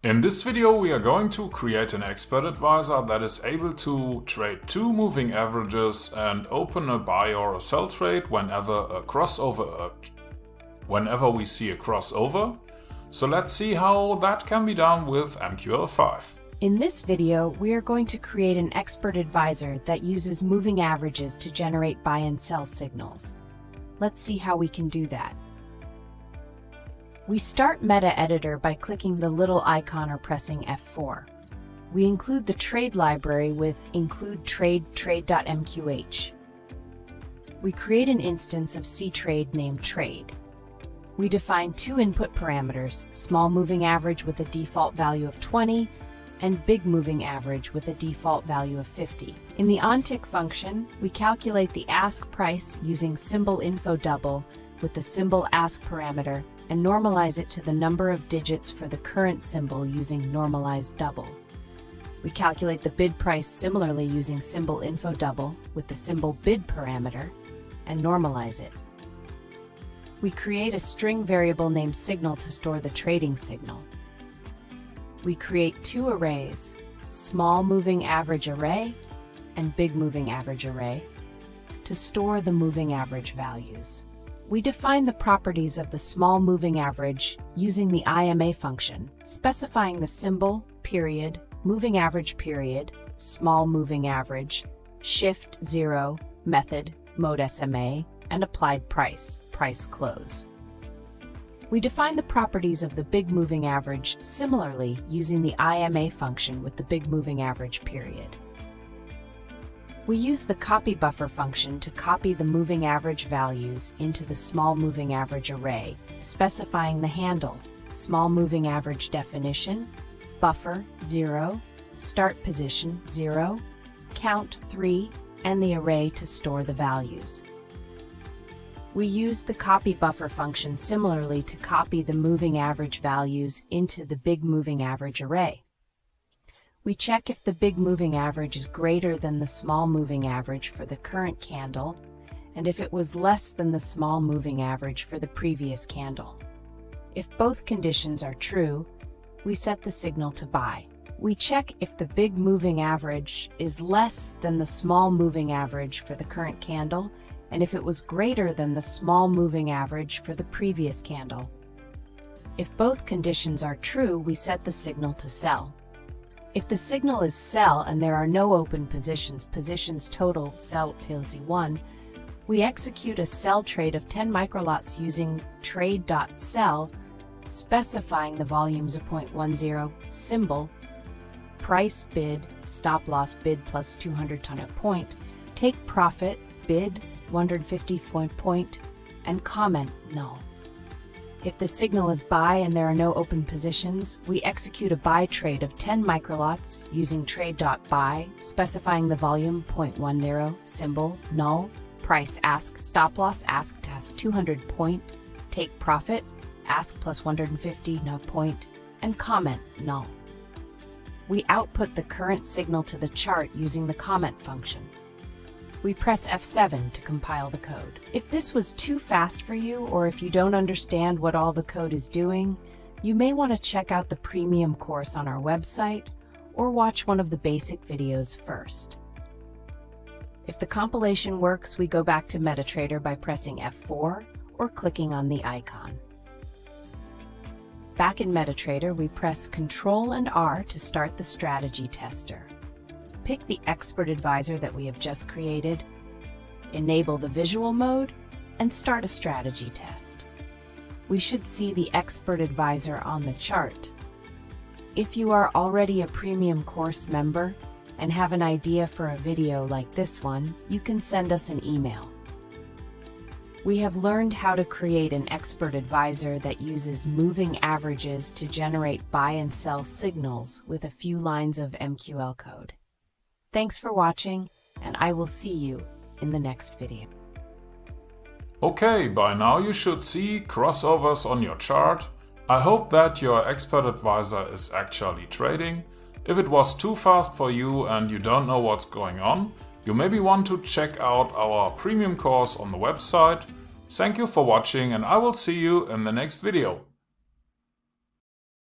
In this video we are going to create an expert advisor that is able to trade two moving averages and open a buy or a sell trade whenever we see a crossover. So let's see how that can be done with MQL5. In this video, we are going to create an expert advisor that uses moving averages to generate buy and sell signals. Let's see how we can do that. We start Metaeditor by clicking the little icon or pressing F4. We include the trade library with include Trade Trade.mqh. We create an instance of CTrade named Trade. We define two input parameters, SmallMovingAverage with a default value of 20 and BigMovingAverage with a default value of 50. In the OnTick function, we calculate the ask price using SymbolInfoDouble with the symbol ask parameter and normalize it to the number of digits for the current symbol using NormalizeDouble. We calculate the bid price similarly using SymbolInfoDouble with the symbol bid parameter and normalize it. We create a string variable named signal to store the trading signal. We create two arrays, SmallMovingAverage array and BigMovingAverage array, to store the moving average values. We define the properties of the SmallMovingAverage using the IMA function, specifying the symbol, period, moving average period, SmallMovingAverage, shift 0, method, mode SMA, and applied price, price close. We define the properties of the BigMovingAverage similarly using the IMA function with the BigMovingAverage period. We use the copy buffer function to copy the moving average values into the SmallMovingAverage array, specifying the handle, SmallMovingAverage definition, buffer 0, start position 0, count 3, and the array to store the values. We use the copy buffer function similarly to copy the moving average values into the BigMovingAverage array. We check if the BigMovingAverage is greater than the SmallMovingAverage for the current candle, and if it was less than the SmallMovingAverage for the previous candle. If both conditions are true, we set the signal to buy. We check if the BigMovingAverage is less than the SmallMovingAverage for the current candle, and if it was greater than the SmallMovingAverage for the previous candle. If both conditions are true, we set the signal to sell. If the signal is sell and there are no open positions, positions total sell tilde 1, we execute a sell trade of 10 microlots using trade.sell, specifying the volumes of 0.10, symbol, price bid, stop loss bid plus 200 ton at point, take profit, bid, 150 point, and comment null. If the signal is buy and there are no open positions, we execute a buy trade of 10 microlots using trade.buy, specifying the volume 0.10, symbol, null, price ask, stop loss ask task 200 point, take profit, ask plus 150 no point, and comment null. We output the current signal to the chart using the comment function. We press F7 to compile the code. If this was too fast for you, or if you don't understand what all the code is doing, you may want to check out the premium course on our website, or watch one of the basic videos first. If the compilation works, we go back to MetaTrader by pressing F4 or clicking on the icon. Back in MetaTrader, we press Ctrl and R to start the strategy tester. Pick the expert advisor that we have just created, enable the visual mode, and start a strategy test. We should see the expert advisor on the chart. If you are already a premium course member and have an idea for a video like this one, you can send us an email. We have learned how to create an expert advisor that uses moving averages to generate buy and sell signals with a few lines of MQL code. Thanks for watching, and I will see you in the next video. Okay, by now you should see crossovers on your chart. I hope that your expert advisor is actually trading. If it was too fast for you and you don't know what's going on, you maybe want to check out our premium course on the website. Thank you for watching, and I will see you in the next video.